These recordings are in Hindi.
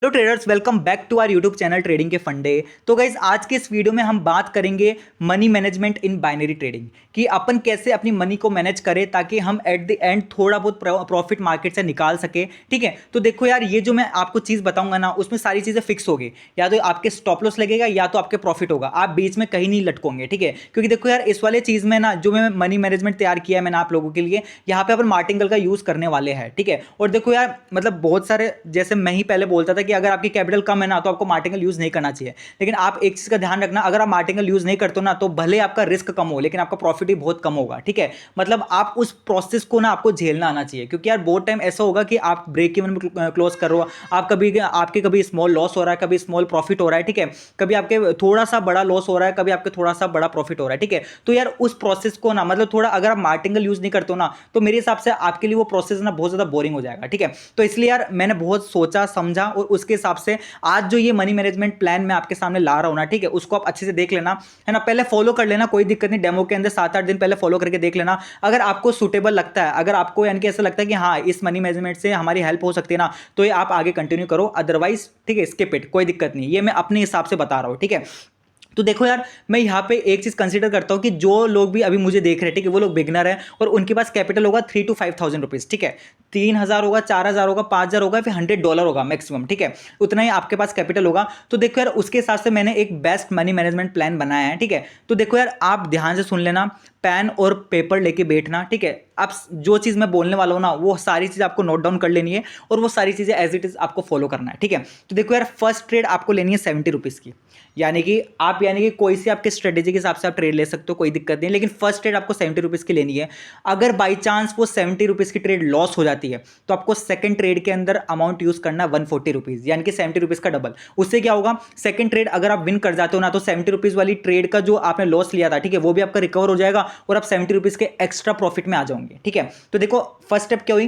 Hello traders, welcome back to our YouTube channel trading के फंडे। तो गाइज आज के इस वीडियो में हम बात करेंगे money management in binary trading कि अपन कैसे अपनी मनी को मैनेज करें ताकि हम एट द एंड थोड़ा बहुत प्रॉफिट मार्केट से निकाल सके। ठीक है, तो देखो यार, ये जो मैं आपको चीज़ बताऊंगा ना, उसमें सारी चीज़ें फिक्स होगी। या तो आपके स्टॉप लॉस लगेगा या तो आपके प्रॉफिट होगा, आप बीच में कहीं नहीं लटकोगे। ठीक है, क्योंकि देखो यार, इस वाले चीज़ में ना जो मैं मनी मैनेजमेंट तैयार किया है मैंने आप लोगों के लिए, यहाँ पे अपन मार्टिंगल का यूज़ करने वाले हैं। ठीक है, और देखो यार, मतलब बहुत सारे, जैसे मैं ही पहले बोलता था कि अगर आपकी कैपिटल कम है ना तो आपको मार्टिंगल यूज नहीं करना चाहिए। लेकिन आप एक चीज का ध्यान रखना, अगर आप मार्टिंगल यूज नहीं करते हो ना तो भले आपका रिस्क कम हो लेकिन आपका प्रॉफिट भी बहुत कम होगा। ठीक है, मतलब आप उस प्रोसेस को ना आपको झेलना आना चाहिए, क्योंकि यार बहुत टाइम ऐसा होगा कि आप ब्रेक इवन में क्लोज कर रहे हो, आप कभी स्मॉल लॉस हो रहा है, कभी स्मॉल प्रॉफिट हो रहा है। ठीक है, कभी आपके थोड़ा सा बड़ा लॉस हो रहा है, कभी आपके थोड़ा सा बड़ा प्रॉफिट हो रहा है। ठीक है, तो यार उस प्रोसेस को ना, मतलब थोड़ा अगर आप मार्टिंगल यूज नहीं करते हो ना तो मेरे हिसाब से आपके लिए वो प्रोसेस ना बहुत ज्यादा बोरिंग हो जाएगा। ठीक है, तो इसलिए यार मैंने बहुत सोचा समझा और उसके हिसाब से आज जो ये मनी मैनेजमेंट प्लान मैं आपके सामने ला रहा हूं ना, ठीक है, उसको आप अच्छे से देख लेना, है ना। पहले फॉलो कर लेना, कोई दिक्कत नहीं, डेमो के अंदर 7-8 दिन पहले फॉलो करके देख लेना। अगर आपको सुटेबल लगता है, अगर आपको यानी कि ऐसा लगता है कि हाँ इस मनी मैनेजमेंट से हमारी हेल्प हो सकती है ना, तो ये आप आगे कंटिन्यू करो, अदरवाइज ठीक है स्किप इट, कोई दिक्कत नहीं। ये मैं अपने हिसाब से बता रहा हूं। ठीक है, तो देखो यार, मैं यहाँ पे एक चीज कंसीडर करता हूँ कि जो लोग भी अभी मुझे देख रहे हैं, ठीक है, वो लोग बिगनर है और उनके पास कैपिटल होगा 3 to 5 थाउजेंड रुपीज। ठीक है, 3,000 होगा, 4,000 होगा, 5,000 होगा, फिर $100 होगा मैक्सिमम। ठीक है, उतना ही आपके पास कैपिटल होगा। तो देखो यार, उसके हिसाब से मैंने एक बेस्ट मनी मैनेजमेंट प्लान बनाया है। ठीक है, तो देखो यार, आप ध्यान से सुन लेना, पेन और पेपर लेके बैठना। ठीक है, आप जो चीज़ मैं बोलने वाला हूँ ना वो सारी चीज़ आपको नोट डाउन कर लेनी है और वो सारी चीज़ें एज इट इज़ आपको फॉलो करना है। ठीक है, तो देखो यार, फर्स्ट ट्रेड आपको लेनी है 70 रुपीज़ की, यानी कि कोई सी आपके स्ट्रेटेजी के हिसाब से आप ट्रेड ले सकते हो, कोई दिक्कत नहीं, लेकिन फर्स्ट ट्रेड आपको 70 रुपीज़ की लेनी है। अगर बाई चांस वो 70 रुपीज़ की ट्रेड लॉस हो जाती है तो आपको सेकंड ट्रेड के अंदर अमाउंट यूज करना 140 रुपीज़, यानी कि 70 रुपीज़ का डबल। उससे क्या होगा, सेकंड ट्रेड अगर आप विन कर जाते हो ना तो 70 रुपीज़ वाली ट्रेड का जो आपने लॉस लिया था, ठीक है, वो भी आपका रिकवर हो जाएगा और आप 70 रुपीज़ के एक्स्ट्रा प्रॉफिट में आ जाओगे। ठीक है, तो देखो फर्स्ट स्टेप क्या हुई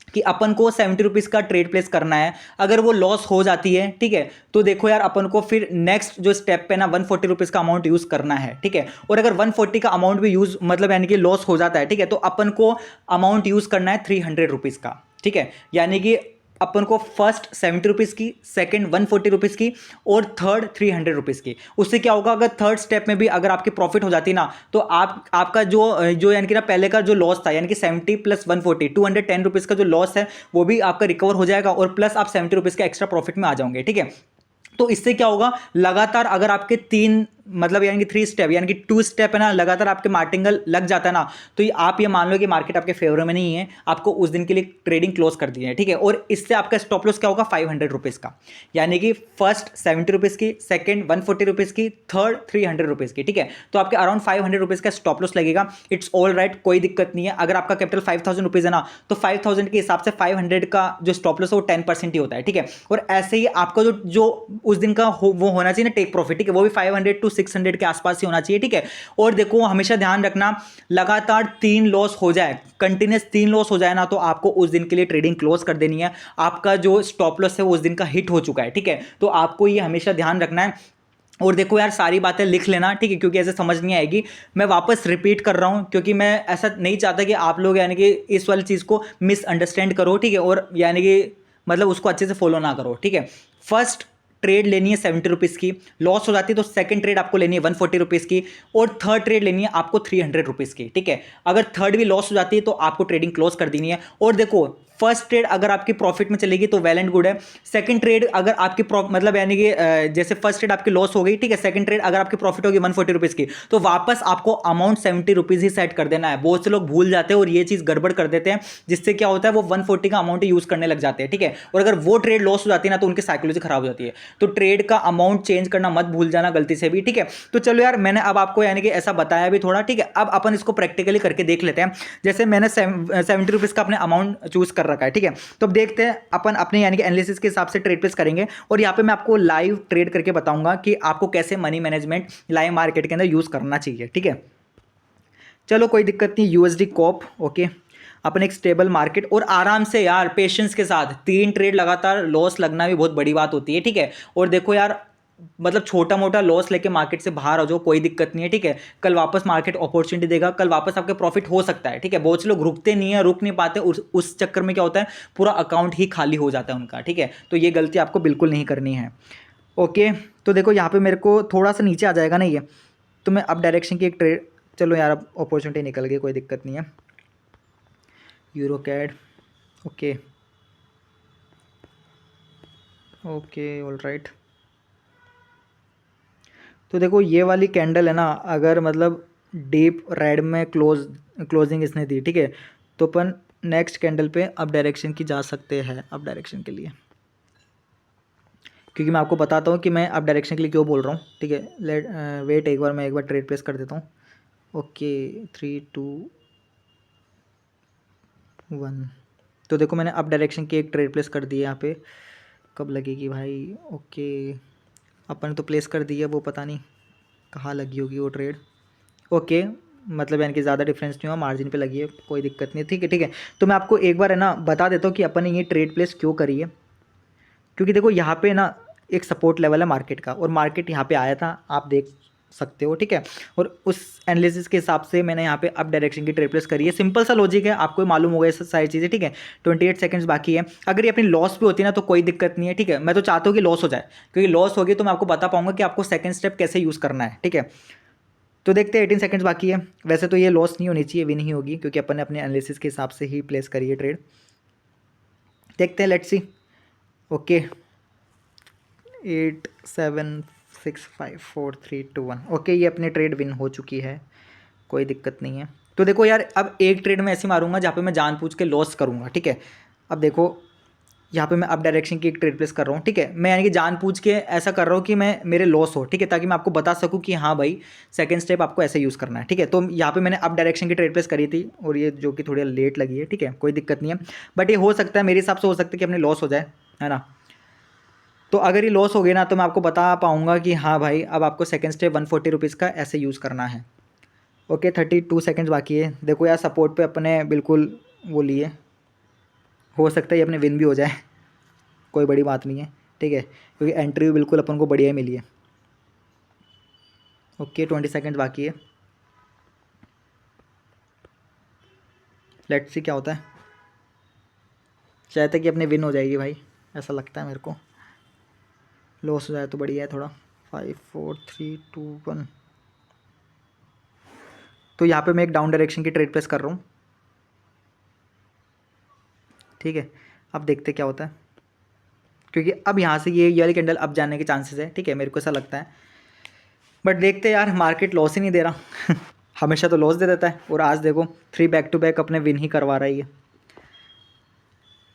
कि अपन को 70 रुपीज़ का ट्रेड प्लेस करना है। अगर वो लॉस हो जाती है, ठीक है, तो देखो यार, अपन को फिर नेक्स्ट जो स्टेप पे ना 140 रुपीज़ का अमाउंट यूज करना है। ठीक है, और अगर 140 का अमाउंट भी यूज, मतलब यानी कि लॉस हो जाता है, ठीक है, तो अपन को अमाउंट यूज करना है 300 रुपीज़ का। ठीक है, यानी कि अपन को फर्स्ट 70 रुपीज़ की, सेकंड 140 रुपीज़ की और थर्ड 300 रुपीज़ की। उससे क्या होगा, अगर थर्ड स्टेप में भी अगर आपकी प्रॉफिट हो जाती ना तो आपका जो जो यानी कि ना पहले का जो लॉस था, यानी कि 70 प्लस 140 210 रुपीज़ का जो लॉस है वो भी आपका रिकवर हो जाएगा और प्लस आप 70 रुपीज़ के एक्स्ट्रा प्रॉफिट में आ जाओगे। ठीक है, तो इससे क्या होगा, लगातार अगर आपके तीन, मतलब यानी कि 3 स्टेप, यानी कि 2 स्टेप है ना, लगातार आपके मार्टिंगल लग जाता है ना, तो ये आप ये मान लो कि मार्केट आपके फेवर में नहीं है, आपको उस दिन के लिए ट्रेडिंग क्लोज कर दी है। ठीक है, और इससे आपका स्टॉप लॉस क्या होगा, 500 रुपीज़ का, यानी कि फर्स्ट 70 रुपीज़ की, सेकंड 140 रुपीज़ की, थर्ड 300 रुपीज़ की। ठीक है, तो आपके अराउंड 500 रुपीज़ का स्टॉप लॉस लगेगा। इट्स ऑल राइट, कोई दिक्कत नहीं है। अगर आपका कैपिटल 5,000 रुपीज़ है ना तो 5,000 के हिसाब से 500 का जो स्टॉप लॉस है वो 10% ही होता है। ठीक है, और ऐसे ही आपका जो जो उस दिन का वो होना चाहिए ना टेक प्रॉफिट, ठीक है, वो भी 500 to 600 के आसपास ही होना चाहिए। ठीक है, और देखो हमेशा ध्यान रखना, लगातार 3 लॉस हो जाए, कंटिन्यूस 3 लॉस हो जाए ना, तो आपको उस दिन के लिए ट्रेडिंग क्लोज कर देनी है। आपका जो स्टॉप लॉस है वो उस दिन का हिट हो चुका है। ठीक है, तो आपको ये हमेशा ध्यान रखना है। और देखो यार, सारी बातें लिख लेना, ठीक है, क्योंकि ऐसे समझ नहीं आएगी। मैं वापस रिपीट कर रहा हूं क्योंकि मैं ऐसा नहीं चाहता कि आप लोग यानी कि इस वाली चीज़ को मिसअंडरस्टैंड करो। ठीक है, और यानी कि मतलब उसको अच्छे से फॉलो ना करो। ठीक है, फर्स्ट ट्रेड लेनी है 70 रुपीज़ की, लॉस हो जाती है तो सेकंड ट्रेड आपको लेनी है 140 रुपीज़ की और थर्ड ट्रेड लेनी है आपको 300 रुपीज़ की। ठीक है, अगर थर्ड भी लॉस हो जाती है तो आपको ट्रेडिंग क्लोज कर देनी है। और देखो, फर्स्ट ट्रेड अगर आपकी प्रॉफिट में चलेगी तो वेल एंड गुड है। सेकंड ट्रेड अगर आपकी मतलब यानी कि जैसे फर्स्ट ट्रेड आपकी लॉस हो गई, ठीक है, सेकंड ट्रेड अगर आपकी प्रॉफिट होगी 140 रुपीज़ की, तो वापस आपको अमाउंट 70 रुपीज़ ही सेट कर देना है। बहुत से लोग भूल जाते हैं और ये चीज़ गड़बड़ कर देते हैं, जिससे क्या होता है वो 140 का अमाउंट यूज करने लग जाते हैं। ठीक है, और अगर वो ट्रेड लॉस हो जाती है ना तो उनकी साइकोलॉजी खराब हो जाती है। तो ट्रेड का अमाउंट चेंज करना मत भूल जाना गलती से भी। ठीक है, तो चलो यार, मैंने अब आपको यानी कि ऐसा बताया भी थोड़ा। ठीक है, अब अपन इसको प्रैक्टिकली करके देख लेते हैं। जैसे मैंने 70 रुपीज़ का अपने अमाउंट चूज कर रखा है। ठीक है, तो अब देखते हैं अपन अपने यानी कि एनालिसिस के हिसाब से ट्रेड प्लेस करेंगे और यहाँ पे मैं आपको लाइव ट्रेड करके बताऊंगा कि आपको कैसे मनी मैनेजमेंट लाइव मार्केट के अंदर यूज करना चाहिए। ठीक है, चलो कोई दिक्कत नहीं। यूएसडी कॉप, ओके, अपन एक स्टेबल मार्केट और आराम से यार पेशेंस के साथ 3 ट्रेड लगातार लॉस लगना भी बहुत बड़ी बात होती है। ठीक है, और देखो यार, मतलब छोटा मोटा लॉस लेके मार्केट से बाहर आ जाओ, कोई दिक्कत नहीं है, ठीक है। कल वापस मार्केट अपॉर्चुनिटी देगा, कल वापस आपके प्रॉफिट हो सकता है, ठीक है। बहुत से लोग रुकते नहीं है, रुक नहीं पाते, उस चक्कर में क्या होता है, पूरा अकाउंट ही खाली हो जाता है उनका, ठीक है। तो ये गलती आपको बिल्कुल नहीं करनी है। ओके, तो देखो यहाँ पे मेरे को थोड़ा सा नीचे आ जाएगा ना ये, तो मैं अप डायरेक्शन की एक ट्रेड, चलो यार अब अपॉर्चुनिटी निकल गई, कोई दिक्कत नहीं है। Euro CAD, okay okay, all right. तो देखो ये वाली कैंडल है ना, अगर मतलब डीप रेड में क्लोजिंग इसने दी, ठीक है, तो अपन नेक्स्ट कैंडल पे अप डायरेक्शन की जा सकते हैं, अप डायरेक्शन के लिए। क्योंकि मैं आपको बताता हूँ कि मैं अप डायरेक्शन के लिए क्यों बोल रहा हूँ, ठीक है। वेट, एक बार मैं एक बार ट्रेड प्लेस कर देता हूँ। ओके 3 2 1। तो देखो मैंने अप डायरेक्शन की एक ट्रेड प्लेस कर दी है यहाँ पे। कब लगेगी भाई? ओके, अपन तो प्लेस कर दी है, वो पता नहीं कहाँ लगी होगी वो ट्रेड। ओके, मतलब यानी कि ज़्यादा डिफरेंस नहीं हुआ, मार्जिन पे लगी है, कोई दिक्कत नहीं है, ठीक है ठीक है। तो मैं आपको एक बार है ना बता देता हूँ कि अपन ने ये ट्रेड प्लेस क्यों करी है। क्योंकि देखो यहाँ पे ना एक सपोर्ट लेवल है मार्केट का, और मार्केट यहाँ पे आया था, आप देख सकते हो, ठीक है। और उस एनालिसिस के हिसाब से मैंने यहाँ पे अप डायरेक्शन की ट्रेड प्लेस करी है। सिंपल सा लॉजिक है, आपको मालूम होगा ये सारी चीज़ें, ठीक है। 28 सेकंड्स बाकी है। अगर ये अपनी लॉस भी होती है ना तो कोई दिक्कत नहीं है, ठीक है। मैं तो चाहता हूँ कि लॉस हो जाए, क्योंकि लॉस होगी तो मैं आपको बता पाऊंगा कि आपको सेकंड स्टेप कैसे यूज़ करना है, ठीक है। तो देखते हैं, 18 सेकंड्स बाकी है। वैसे तो ये लॉस नहीं होनी चाहिए, विन ही होगी, क्योंकि अपन ने अपने एनालिसिस के हिसाब से ही प्लेस करी है ट्रेड। देखते हैं, लेट्स सी। ओके 8 7 6 5 4 3 2 1। ओके, ये अपनी ट्रेड विन हो चुकी है, कोई दिक्कत नहीं है। तो देखो यार, अब एक ट्रेड में ऐसे मारूंगा जहाँ पे मैं जानबूझ के लॉस करूँगा, ठीक है। अब देखो यहाँ पे मैं अप डायरेक्शन की एक ट्रेड प्लेस कर रहा हूँ, ठीक है। मैं यानी कि जानबूझ के ऐसा कर रहा हूँ कि मैं मेरे लॉस हो, ठीक है, ताकि मैं आपको बता सकूँ कि हाँ भाई सेकंड स्टेप आपको ऐसे यूज़ करना है, ठीक है। तो यहाँ पे मैंने अप डायरेक्शन की ट्रेड प्लेस करी थी, और ये जो कि थोड़ी लेट लगी है, ठीक है, कोई दिक्कत नहीं है। बट ये हो सकता है, मेरे हिसाब से हो सकता है कि अपने लॉस हो जाए, है ना। तो अगर ये लॉस हो गया ना तो मैं आपको बता पाऊँगा कि हाँ भाई अब आपको सेकंड स्टेप 140 रुपीज़ का ऐसे यूज़ करना है। ओके 32 सेकंड्स बाकी है। देखो यार, सपोर्ट पे अपने बिल्कुल वो लिए, हो सकता है ये अपने विन भी हो जाए, कोई बड़ी बात नहीं है, ठीक है, क्योंकि एंट्री भी बिल्कुल अपन को बढ़िया ही मिली है। ओके 20 सेकंड्स बाकी है, लेट्स सी क्या होता है। शायद तक कि अपने विन हो जाएगी भाई, ऐसा लगता है मेरे को। लॉस हो जाए तो बढ़िया है थोड़ा। 5 4 3 2 1। तो यहाँ पे मैं एक डाउन डायरेक्शन की ट्रेड प्लेस कर रहा हूँ, ठीक है। अब देखते क्या होता है, क्योंकि अब यहाँ से ये वाली कैंडल अब जाने के चांसेस है, ठीक है, मेरे को ऐसा लगता है। बट देखते यार, मार्केट लॉस ही नहीं दे रहा हमेशा तो लॉस दे देता है, और आज देखो 3 बैक टू बैक अपने विन ही करवा रही है।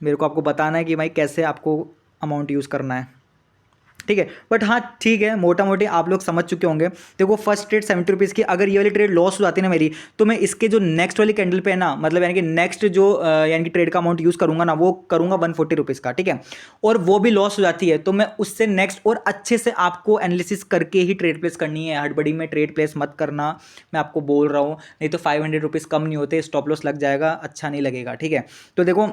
मेरे को आपको बताना है कि भाई कैसे आपको अमाउंट यूज़ करना है, ठीक है। बट हाँ ठीक है, मोटा मोटी आप लोग समझ चुके होंगे। देखो फर्स्ट ट्रेड 70 रुपीज़ की, अगर ये वाली ट्रेड लॉस हो जाती है ना मेरी, तो मैं इसके जो नेक्स्ट वाली कैंडल पे है ना, मतलब यानी कि नेक्स्ट जो यानी कि ट्रेड का अमाउंट यूज़ करूंगा ना, वो करूंगा 140 रुपीज़ का, ठीक है। और वो भी लॉस हो जाती है तो मैं उससे नेक्स्ट और अच्छे से आपको एनालिसिस करके ही ट्रेड प्लेस करनी है। हड़बड़ी में ट्रेड प्लेस मत करना, मैं आपको बोल रहा हूँ, नहीं तो 500 रुपीज़ कम नहीं होते, स्टॉप लॉस लग जाएगा, अच्छा नहीं लगेगा, ठीक है। तो देखो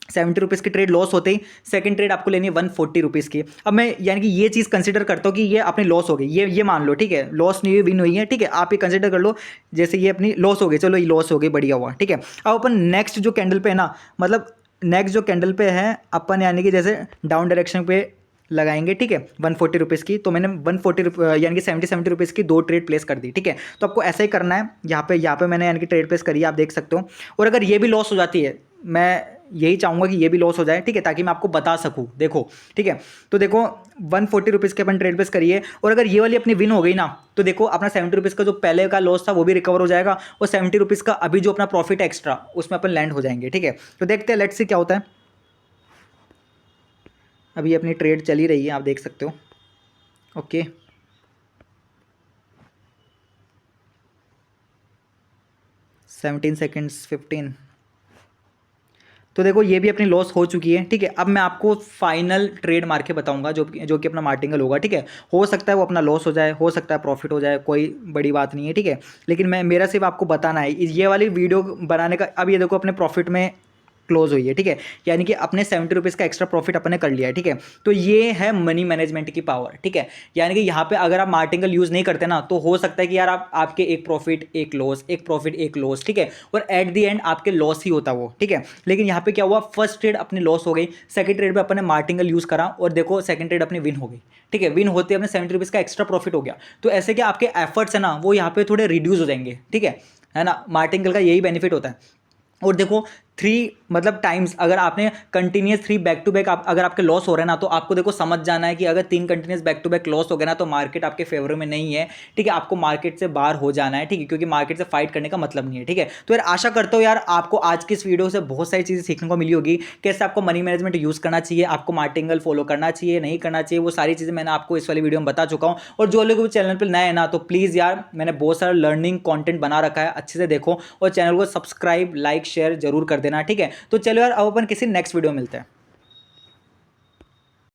70 रुपीज़ की ट्रेड लॉस होते ही सेकंड ट्रेड आपको लेनी है 140 रुपीज़ की। अब मैं यानी कि ये चीज़ कंसिडर करता हूँ कि ये अपनी लॉस हो गई, ये मान लो, ठीक है, लॉस नहीं हुई, विन हुई है, ठीक है। आप ये कंसिडर कर लो जैसे ये अपनी लॉस हो गई, चलो ये लॉस हो गई, बढ़िया हुआ, ठीक है। अब अपन नेक्स्ट जो कैंडल पे है ना, मतलब नेक्स्ट जो कैंडल पे है अपन, यानी कि जैसे डाउन डायरेक्शन पे लगाएंगे, ठीक है, 140 रुपीज़ की। तो मैंने 140 यानी कि 70 रुपीज़ की 2 ट्रेड प्लेस कर दी, ठीक है। तो आपको ऐसा ही करना है। यहाँ पे मैंने यानी कि ट्रेड प्लेस करी है, आप देख सकते हो। और अगर ये भी लॉस हो जाती है, मैं यही चाहूँगा कि ये भी लॉस हो जाए, ठीक है, ताकि मैं आपको बता सकूँ, देखो, ठीक है। तो देखो 140 रुपीज़ के अपन ट्रेड प्लेस करिए, और अगर ये वाली अपनी विन हो गई ना, तो देखो अपना 70 रुपीज़ का जो पहले का लॉस था वो भी रिकवर हो जाएगा, और 70 रुपीज़ का अभी जो अपना प्रॉफिट एक्स्ट्रा उसमें अपन लैंड हो जाएंगे, ठीक है। तो देखते हैं, लेट्स सी क्या होता है। अभी अपनी ट्रेड चली रही है, आप देख सकते हो। Okay 17 seconds 15। तो देखो ये भी अपनी लॉस हो चुकी है, ठीक है। अब मैं आपको फाइनल ट्रेड मार के बताऊंगा जो कि अपना मार्टिंगल होगा, ठीक है। हो सकता है वो अपना लॉस हो जाए, हो सकता है प्रॉफिट हो जाए, कोई बड़ी बात नहीं है, ठीक है। लेकिन मैं मेरा सिर्फ आपको बताना है, ये वाली वीडियो बनाने का। अब ये देखो अपने प्रॉफिट में क्लोज हुई है, ठीक है, यानी कि अपने 70 रुपीज़ का एक्स्ट्रा प्रॉफिट अपने कर लिया है, ठीक है। तो ये है मनी मैनेजमेंट की पावर, ठीक है। यानी कि यहाँ पे अगर आप मार्टिंगल यूज़ नहीं करते ना, तो हो सकता है कि यार आपके एक प्रॉफिट एक लॉस, एक प्रॉफिट एक लॉस, ठीक है, और एट द एंड आपके लॉस ही होता वो, ठीक है। लेकिन यहाँ पे क्या हुआ, फर्स्ट ट्रेड अपनी लॉस हो गई, सेकंड ट्रेड पे अपने मार्टिंगल यूज़ करा और देखो सेकंड ट्रेड अपनी विन हो गई, ठीक है। विन होते अपने 70 रुपीज़ का एक्स्ट्रा प्रॉफिट हो गया। तो ऐसे क्या आपके एफर्ट्स है ना वो यहाँ पे थोड़े रिड्यूस हो जाएंगे, ठीक है ना। मार्टिंगल का यही बेनिफिट होता है। और देखो 3 मतलब टाइम्स अगर आपने कंटिन्यूस 3 बैक टू बैक अगर आपके लॉस हो रहे हैं ना, तो आपको देखो समझ जाना है कि अगर 3 continuous back to back loss हो गया ना, तो मार्केट आपके फेवर में नहीं है, ठीक है। आपको मार्केट से बाहर हो जाना है, ठीक है, क्योंकि मार्केट से फाइट करने का मतलब नहीं है, ठीक है। तो यार आशा करता हूँ यार आपको आज की इस वीडियो से बहुत सारी चीज़ें सीखने को मिली होगी, कैसे आपको मनी मैनेजमेंट यूज़ करना चाहिए, आपको मार्टिंगल फॉलो करना चाहिए नहीं करना चाहिए, वो सारी चीज़ें मैंने आपको इस वाली वीडियो में बता चुका हूँ। और जो लोग चैनल पर नए हैं ना, तो प्लीज़ यार मैंने बहुत सारा लर्निंग कॉन्टेंट बना रखा है, अच्छे से देखो और चैनल को सब्सक्राइब लाइक शेयर जरूर कर देना, ठीक है। तो चलो यार अब अपन किसी नेक्स्ट वीडियो में मिलते हैं।